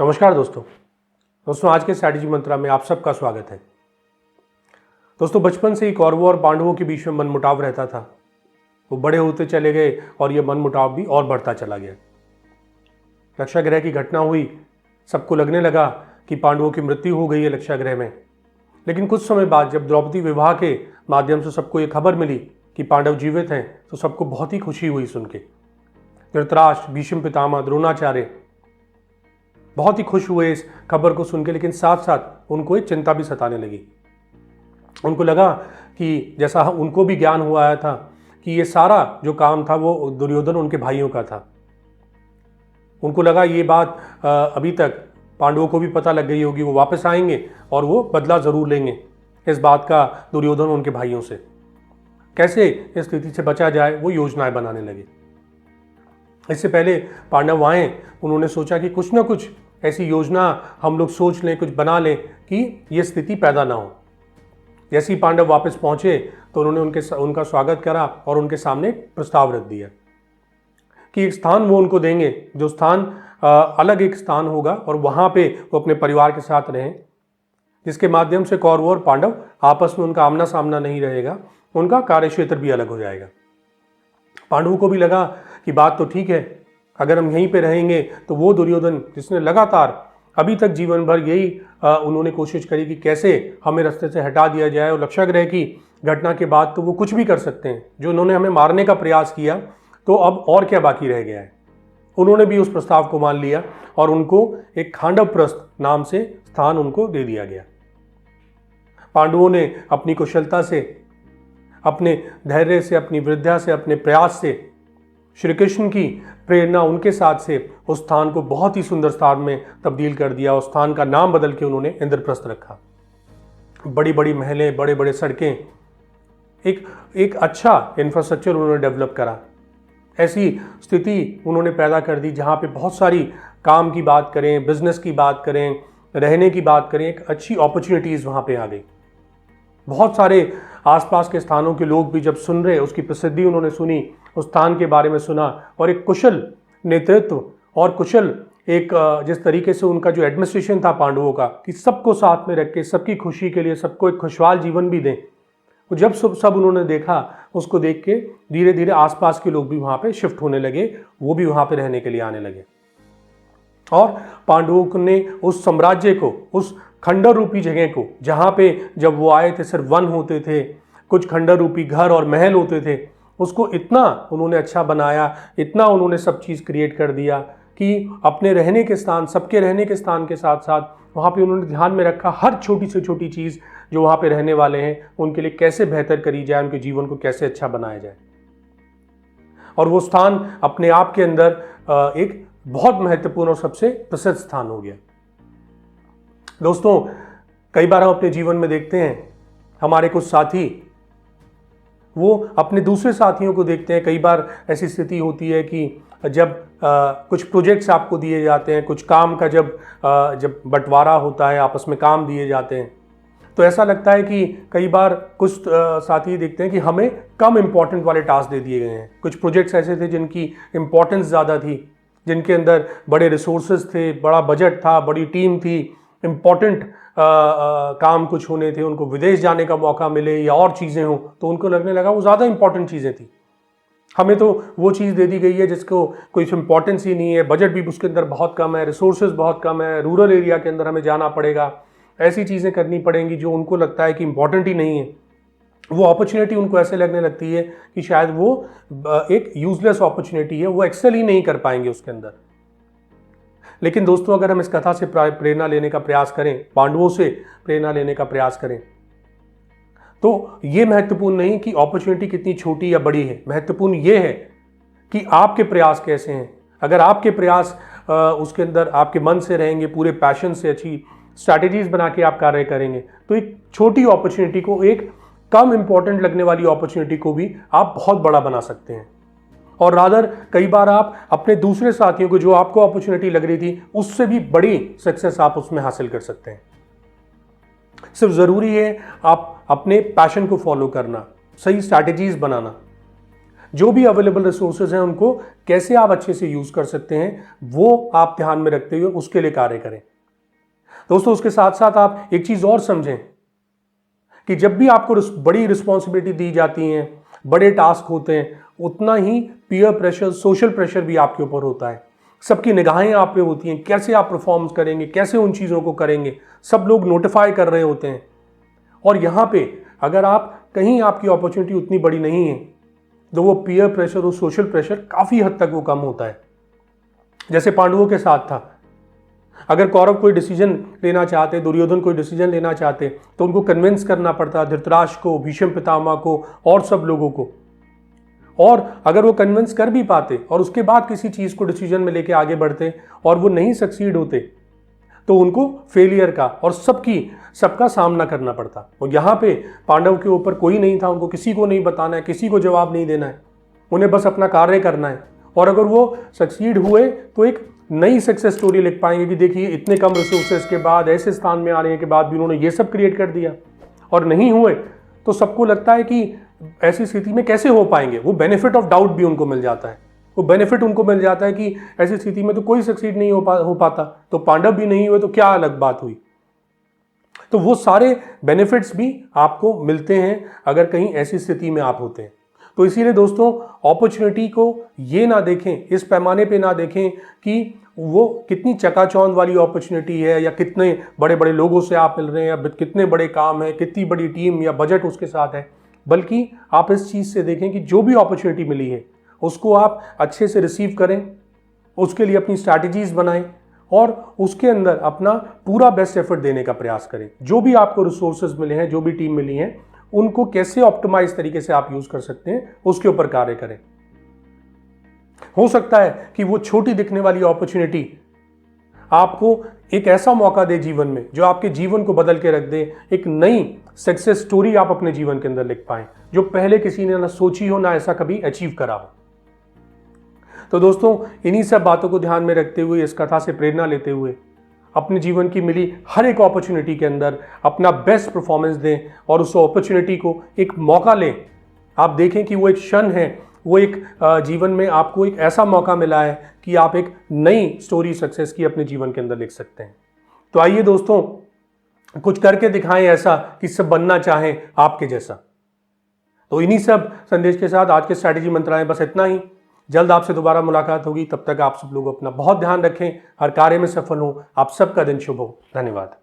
नमस्कार दोस्तों आज के स्ट्रैटेजी मंत्रा में आप सबका स्वागत है। दोस्तों बचपन से ही कौरवों और पांडवों के बीच में मनमुटाव रहता था। वो बड़े होते चले गए और ये मनमुटाव भी और बढ़ता चला गया। लक्षागृह की घटना हुई, सबको लगने लगा कि पांडवों की मृत्यु हो गई है लक्षागृह में। लेकिन कुछ समय बाद जब द्रौपदी विवाह के माध्यम से सबको ये खबर मिली कि पांडव जीवित हैं, तो सबको बहुत ही खुशी हुई सुन के। धृतराष्ट्र, भीष्म पितामह, द्रोणाचार्य बहुत ही खुश हुए इस खबर को सुन के, लेकिन साथ साथ उनको एक चिंता भी सताने लगी। उनको लगा कि जैसा उनको भी ज्ञान हुआ आया था कि ये सारा जो काम था वो दुर्योधन उनके भाइयों का था। उनको लगा ये बात अभी तक पांडवों को भी पता लग गई होगी, वो वापस आएंगे और वो बदला जरूर लेंगे इस बात का दुर्योधन उनके भाइयों से। कैसे इस स्थिति से बचा जाए वो योजनाएं बनाने लगे। इससे पहले पांडव आए, उन्होंने सोचा कि कुछ ना कुछ ऐसी योजना हम लोग सोच लें, कुछ बना लें कि ये स्थिति पैदा ना हो। जैसे ही पांडव वापस पहुंचे तो उन्होंने उनका स्वागत करा और उनके सामने एक प्रस्ताव रख दिया कि एक स्थान वो उनको देंगे, जो स्थान अलग एक स्थान होगा और वहां पे वो अपने परिवार के साथ रहें, जिसके माध्यम से कौरव और पांडव आपस में उनका आमना सामना नहीं रहेगा, उनका कार्यक्षेत्र भी अलग हो जाएगा। पांडवों को भी लगा कि बात तो ठीक है, अगर हम यहीं पे रहेंगे तो वो दुर्योधन जिसने लगातार अभी तक जीवन भर यही उन्होंने कोशिश करी कि कैसे हमें रास्ते से हटा दिया जाए, और लक्षागृह की घटना के बाद तो वो कुछ भी कर सकते हैं, जो उन्होंने हमें मारने का प्रयास किया, तो अब और क्या बाकी रह गया है। उन्होंने भी उस प्रस्ताव को मान लिया और उनको एक खांडवप्रस्थ नाम से स्थान उनको दे दिया गया। पांडवों ने अपनी कुशलता से, अपने धैर्य से, अपनी विद्या से, अपने प्रयास से, श्री कृष्ण की प्रेरणा उनके साथ से उस स्थान को बहुत ही सुंदर स्थान में तब्दील कर दिया। उस स्थान का नाम बदल के उन्होंने इंद्रप्रस्थ रखा। बड़ी बड़ी महलें, बड़े बड़े सड़कें, एक अच्छा इंफ्रास्ट्रक्चर उन्होंने डेवलप करा। ऐसी स्थिति उन्होंने पैदा कर दी जहाँ पे बहुत सारी काम की बात करें, बिजनेस की बात करें, रहने की बात करें, एक अच्छी अपॉर्चुनिटीज़ वहाँ पे आ गई। बहुत सारे आसपास के स्थानों के लोग भी जब सुन रहे, उसकी प्रसिद्धि उन्होंने सुनी, उस स्थान के बारे में सुना, और एक कुशल नेतृत्व और कुशल एक जिस तरीके से उनका जो एडमिनिस्ट्रेशन था पांडवों का, कि सबको साथ में रख के सबकी खुशी के लिए सबको एक खुशहाल जीवन भी दें, तो जब सब उन्होंने देखा, उसको देख के धीरे धीरे आसपास के लोग भी वहाँ पे शिफ्ट होने लगे, वो भी वहाँ पे रहने के लिए आने लगे। और पांडवों ने उस साम्राज्य को, उस खंडर रूपी जगह को, जहाँ पे जब वो आए थे सिर्फ वन होते थे, कुछ खंडर रूपी घर और महल होते थे, उसको इतना उन्होंने अच्छा बनाया, इतना उन्होंने सब चीज़ क्रिएट कर दिया कि अपने रहने के स्थान, सबके रहने के स्थान के साथ साथ वहाँ पे उन्होंने ध्यान में रखा हर छोटी से छोटी चीज़ जो वहाँ पे रहने वाले हैं उनके लिए कैसे बेहतर करी जाए, उनके जीवन को कैसे अच्छा बनाया जाए। और वो स्थान अपने आप के अंदर एक बहुत महत्वपूर्ण और सबसे प्रसिद्ध स्थान हो गया। दोस्तों कई बार हम अपने जीवन में देखते हैं, हमारे कुछ साथी वो अपने दूसरे साथियों को देखते हैं। कई बार ऐसी स्थिति होती है कि जब कुछ प्रोजेक्ट्स आपको दिए जाते हैं, कुछ काम का जब बंटवारा होता है, आपस में काम दिए जाते हैं, तो ऐसा लगता है कि कई बार कुछ साथी देखते हैं कि हमें कम इम्पोर्टेंट वाले टास्क दे दिए गए हैं। कुछ प्रोजेक्ट्स ऐसे थे जिनकी इम्पोर्टेंस ज़्यादा थी, जिनके अंदर बड़े रिसोर्सेज थे, बड़ा बजट था, बड़ी टीम थी, इम्पोर्टेंट काम कुछ होने थे, उनको विदेश जाने का मौका मिले या और चीज़ें हों, तो उनको लगने लगा वो ज़्यादा इंपॉर्टेंट चीज़ें थी। हमें तो वो चीज़ दे दी गई है जिसको कोई इम्पोर्टेंस ही नहीं है, बजट भी उसके अंदर बहुत कम है, रिसोर्सेज बहुत कम है, रूरल एरिया के अंदर हमें जाना पड़ेगा, ऐसी चीज़ें करनी पड़ेंगी जो उनको लगता है कि इंपॉर्टेंट ही नहीं है। वो अपॉर्चुनिटी उनको ऐसे लगने लगती है कि शायद वो एक यूजलेस अपॉर्चुनिटी है, वो एक्सेल ही नहीं कर पाएंगे उसके अंदर। लेकिन दोस्तों अगर हम इस कथा से प्रेरणा लेने का प्रयास करें, पांडवों से प्रेरणा लेने का प्रयास करें, तो ये महत्वपूर्ण नहीं कि अपॉर्चुनिटी कितनी छोटी या बड़ी है, महत्वपूर्ण ये है कि आपके प्रयास कैसे हैं। अगर आपके प्रयास उसके अंदर आपके मन से रहेंगे, पूरे पैशन से, अच्छी स्ट्रैटेजीज बना के आप कार्य करेंगे, तो एक छोटी अपॉर्चुनिटी को, एक कम इंपॉर्टेंट लगने वाली अपॉर्चुनिटी को भी आप बहुत बड़ा बना सकते हैं। और रादर कई बार आप अपने दूसरे साथियों को, जो आपको अपॉर्चुनिटी लग रही थी, उससे भी बड़ी सक्सेस आप उसमें हासिल कर सकते हैं। सिर्फ ज़रूरी है आप अपने पैशन को फॉलो करना, सही स्ट्रैटेजीज बनाना। जो भी अवेलेबल रिसोर्सेज हैं उनको कैसे आप अच्छे से यूज कर सकते हैं, वो आप ध्यान में रखते हुए उसके लिए कार्य करें। दोस्तों उसके साथ साथ आप एक चीज और समझें कि जब भी आपको बड़ी रिस्पॉन्सिबिलिटी दी जाती हैं, बड़े टास्क होते हैं, उतना ही पीयर प्रेशर, सोशल प्रेशर भी आपके ऊपर होता है। सबकी निगाहें आप पे होती हैं, कैसे आप परफॉर्म करेंगे, कैसे उन चीज़ों को करेंगे, सब लोग नोटिफाई कर रहे होते हैं। और यहाँ पे अगर आप कहीं आपकी अपॉर्चुनिटी उतनी बड़ी नहीं है तो वो पीयर प्रेशर और सोशल प्रेशर काफ़ी हद तक वो कम होता है। जैसे पांडवों के साथ था, अगर कौरव कोई डिसीजन लेना चाहते, दुर्योधन कोई डिसीजन लेना चाहते, तो उनको कन्विंस करना पड़ता धृतराष्ट्र को, भीष्म पितामह को और सब लोगों को। और अगर वो कन्विंस कर भी पाते और उसके बाद किसी चीज़ को डिसीजन में लेके आगे बढ़ते और वो नहीं सक्सीड होते, तो उनको फेलियर का और सबका सामना करना पड़ता। और यहाँ पे पांडव के ऊपर कोई नहीं था, उनको किसी को नहीं बताना है, किसी को जवाब नहीं देना है, उन्हें बस अपना कार्य करना है। और अगर वो सक्सीड हुए तो एक नई सक्सेस स्टोरी लिख पाएंगे कि देखिए इतने कम रिसोर्सेज के बाद, ऐसे स्थान में आने के बाद भी उन्होंने ये सब क्रिएट कर दिया। और नहीं हुए तो सबको लगता है कि ऐसी स्थिति में कैसे हो पाएंगे, वो बेनिफिट ऑफ डाउट भी उनको मिल जाता है। वो बेनिफिट उनको मिल जाता है कि ऐसी स्थिति में तो कोई सक्सीड नहीं हो पाता, तो पांडव भी नहीं हुए तो क्या अलग बात हुई। तो वो सारे बेनिफिट्स भी आपको मिलते हैं अगर कहीं ऐसी स्थिति में आप होते हैं। तो इसीलिए दोस्तों अपॉर्चुनिटी को ये ना देखें, इस पैमाने पे ना देखें कि वो कितनी चकाचौंध वाली अपॉर्चुनिटी है या कितने बड़े बड़े लोगों से आप मिल रहे हैं या कितने बड़े काम है, कितनी बड़ी टीम या बजट उसके साथ है, बल्कि आप इस चीज़ से देखें कि जो भी अपॉर्चुनिटी मिली है उसको आप अच्छे से रिसीव करें, उसके लिए अपनी स्ट्रैटेजीज बनाएं और उसके अंदर अपना पूरा बेस्ट एफर्ट देने का प्रयास करें। जो भी आपको रिसोर्सेज मिले हैं, जो भी टीम मिली है, उनको कैसे ऑप्टिमाइज तरीके से आप यूज कर सकते हैं उसके ऊपर कार्य करें। हो सकता है कि वो छोटी दिखने वाली अपॉर्चुनिटी आपको एक ऐसा मौका दे जीवन में जो आपके जीवन को बदल के रख दे, एक नई सक्सेस स्टोरी आप अपने जीवन के अंदर लिख पाएं जो पहले किसी ने ना सोची हो, ना ऐसा कभी अचीव करा हो। तो दोस्तों इन्हीं सब बातों को ध्यान में रखते हुए, इस कथा से प्रेरणा लेते हुए अपने जीवन की मिली हर एक अपॉर्चुनिटी के अंदर अपना बेस्ट परफॉर्मेंस दें और उस अपॉर्चुनिटी को एक मौका लें। आप देखें कि वो एक क्षण है, वो एक जीवन में आपको एक ऐसा मौका मिला है कि आप एक नई स्टोरी सक्सेस की अपने जीवन के अंदर लिख सकते हैं। तो आइए दोस्तों कुछ करके दिखाएं ऐसा कि सब बनना चाहें आपके जैसा। तो इन्हीं सब संदेश के साथ आज के स्ट्रैटेजी मंत्रालय बस इतना ही। जल्द आपसे दोबारा मुलाकात होगी, तब तक आप सब लोग अपना बहुत ध्यान रखें, हर कार्य में सफल हों। आप सबका दिन शुभ हो। धन्यवाद।